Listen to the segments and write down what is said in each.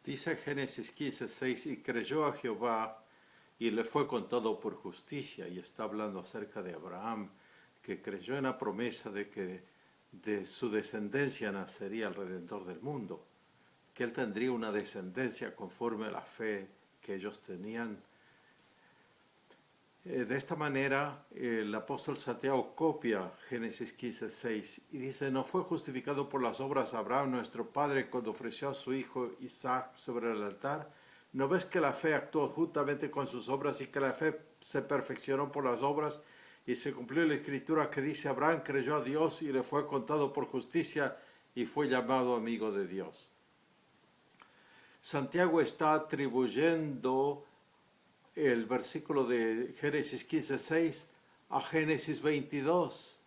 Dice Génesis 15:6, y creyó a Jehová y le fue contado por justicia. Y está hablando acerca de Abraham, que creyó en la promesa de que de su descendencia nacería el Redentor del mundo, que él tendría una descendencia conforme a la fe que ellos tenían. De esta manera, el apóstol Santiago copia Génesis 15:6 y dice, no fue justificado por las obras Abraham, nuestro padre, cuando ofreció a su hijo Isaac sobre el altar. ¿No ves que la fe actuó juntamente con sus obras y que la fe se perfeccionó por las obras? Y se cumplió la escritura que dice, Abraham creyó a Dios y le fue contado por justicia y fue llamado amigo de Dios. Santiago está atribuyendo el versículo de Génesis 15:6 a Génesis 22,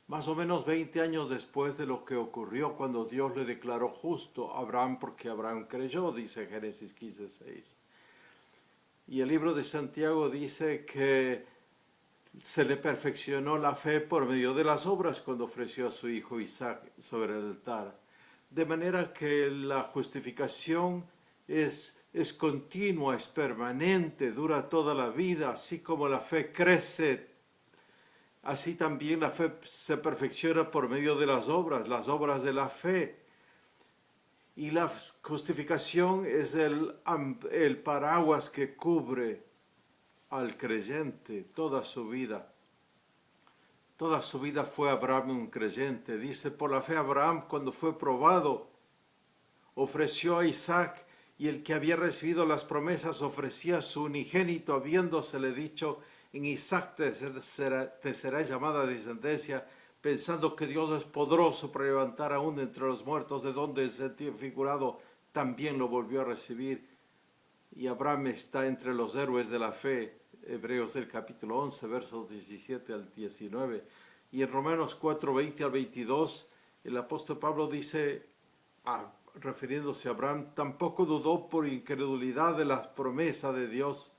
más o menos 20 años después de lo que ocurrió cuando Dios le declaró justo a Abraham, porque Abraham creyó, dice Génesis 15:6. Y el libro de Santiago dice que se le perfeccionó la fe por medio de las obras cuando ofreció a su hijo Isaac sobre el altar. De manera que la justificación es continua, es permanente, dura toda la vida. Así como la fe crece, así también la fe se perfecciona por medio de las obras de la fe. Y la justificación es el paraguas que cubre al creyente toda su vida. Toda su vida fue Abraham un creyente. Dice, por la fe Abraham, cuando fue probado, ofreció a Isaac, y el que había recibido las promesas ofrecía a su unigénito, habiéndosele dicho, en Isaac te será llamada descendencia, pensando que Dios es poderoso para levantar aún entre los muertos, de donde en sentido figurado también lo volvió a recibir. Y Abraham está entre los héroes de la fe, Hebreos el capítulo 11, versos 17 al 19. Y en Romanos 4, 20 al 22, el apóstol Pablo dice, refiriéndose a Abraham, tampoco dudó por incredulidad de la promesa de Dios,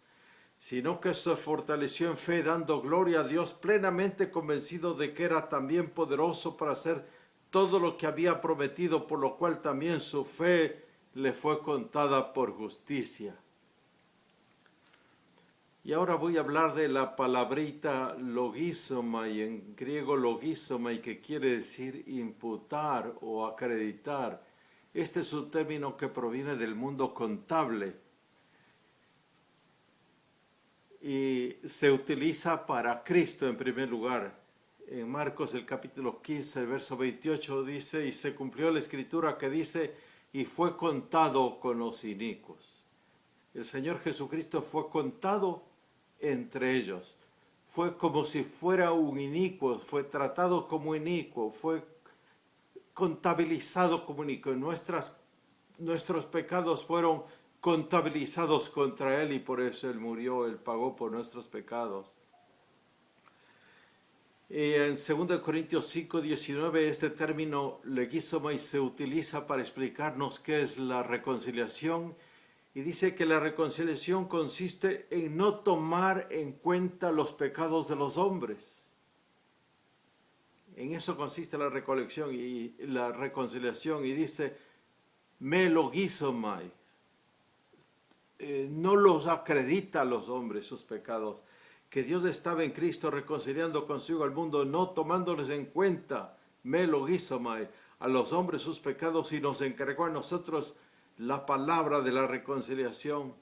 sino que se fortaleció en fe, dando gloria a Dios, plenamente convencido de que era también poderoso para hacer todo lo que había prometido, por lo cual también su fe le fue contada por justicia. Y ahora voy a hablar de la palabrita logizomai, en griego logizomai, que quiere decir imputar o acreditar. Este es un término que proviene del mundo contable y se utiliza para Cristo en primer lugar. En Marcos el capítulo 15, el verso 28 dice, y se cumplió la escritura que dice, y fue contado con los inicuos. El Señor Jesucristo fue contado entre ellos. Fue como si fuera un inicuo, fue tratado como inicuo, fue contabilizado como inicuo. Nuestros pecados fueron contabilizados contra Él y por eso Él murió, Él pagó por nuestros pecados. En 2 Corintios 5, 19, este término legizomai se utiliza para explicarnos qué es la reconciliación, y dice que la reconciliación consiste en no tomar en cuenta los pecados de los hombres. En eso consiste la recolección y la reconciliación, y dice me logizomai. No los acredita a los hombres sus pecados, que Dios estaba en Cristo reconciliando consigo al mundo, no tomándoles en cuenta, me logizomai, a los hombres sus pecados, y nos encargó a nosotros la palabra de la reconciliación.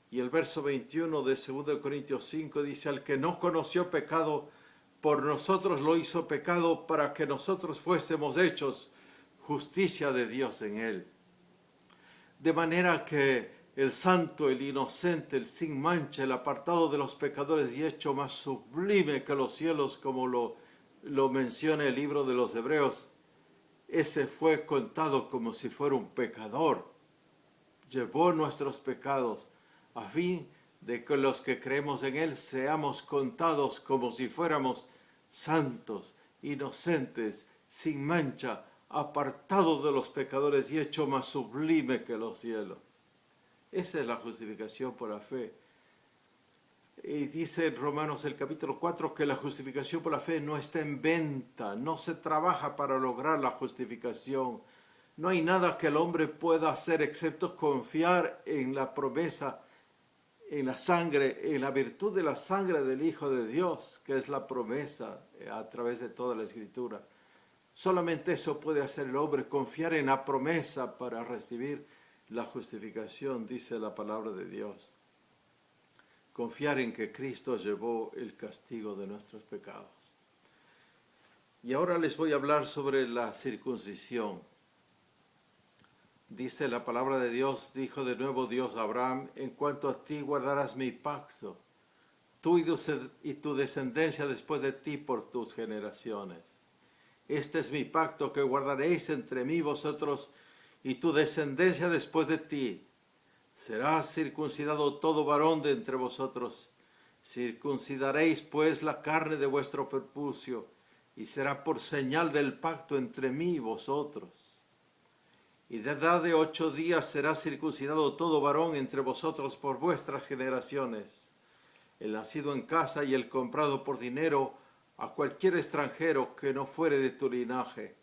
Y el verso 21 de 2 Corintios 5 dice, al que no conoció pecado, por nosotros lo hizo pecado, para que nosotros fuésemos hechos justicia de Dios en él. De manera que el santo, el inocente, el sin mancha, el apartado de los pecadores y hecho más sublime que los cielos, como lo menciona el libro de los Hebreos, ese fue contado como si fuera un pecador. Llevó nuestros pecados a fin de que los que creemos en Él seamos contados como si fuéramos santos, inocentes, sin mancha, apartados de los pecadores y hecho más sublime que los cielos. Esa es la justificación por la fe. Y dice en Romanos el capítulo 4 que la justificación por la fe no está en venta, no se trabaja para lograr la justificación, No hay nada que el hombre pueda hacer excepto confiar en la promesa, en la sangre, en la virtud de la sangre del Hijo de Dios, que es la promesa a través de toda la Escritura. Solamente eso puede hacer el hombre, confiar en la promesa para recibir la justificación, dice la palabra de Dios. Confiar en que Cristo llevó el castigo de nuestros pecados. Y ahora les voy a hablar sobre la circuncisión. Dice la palabra de Dios, dijo de nuevo Dios a Abraham, en cuanto a ti guardarás mi pacto, tú y tu descendencia después de ti por tus generaciones. Este es mi pacto que guardaréis entre mí vosotros y tu descendencia después de ti. Será circuncidado todo varón de entre vosotros. Circuncidaréis pues la carne de vuestro prepucio, y será por señal del pacto entre mí y vosotros. Y de edad de 8 días será circuncidado todo varón entre vosotros por vuestras generaciones. El nacido en casa y el comprado por dinero, a cualquier extranjero que no fuere de tu linaje,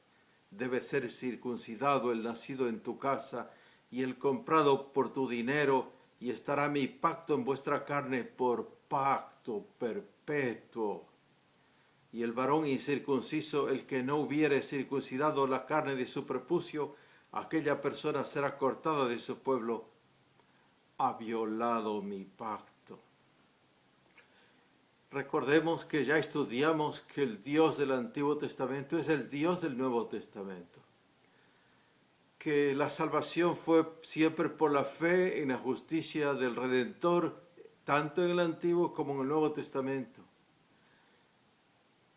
debe ser circuncidado el nacido en tu casa y el comprado por tu dinero, y estará mi pacto en vuestra carne por pacto perpetuo. Y el varón incircunciso, el que no hubiere circuncidado la carne de su prepucio, aquella persona será cortada de su pueblo. Ha violado mi pacto. Recordemos que ya estudiamos que el Dios del Antiguo Testamento es el Dios del Nuevo Testamento. Que la salvación fue siempre por la fe en la justicia del Redentor, tanto en el Antiguo como en el Nuevo Testamento.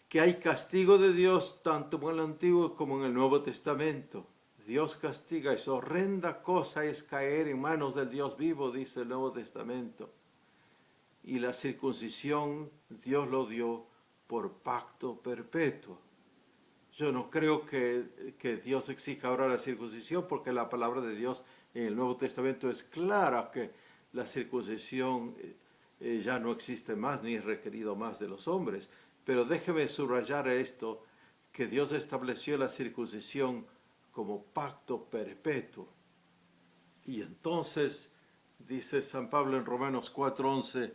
Que hay castigo de Dios tanto en el Antiguo como en el Nuevo Testamento. Dios castiga, es horrenda cosa es caer en manos del Dios vivo, dice el Nuevo Testamento. Y la circuncisión Dios lo dio por pacto perpetuo. Yo no creo que Dios exija ahora la circuncisión, porque la palabra de Dios en el Nuevo Testamento es clara que la circuncisión ya no existe más ni es requerido más de los hombres. Pero déjeme subrayar esto, que Dios estableció la circuncisión como pacto perpetuo. Y entonces, dice San Pablo en Romanos 4:11,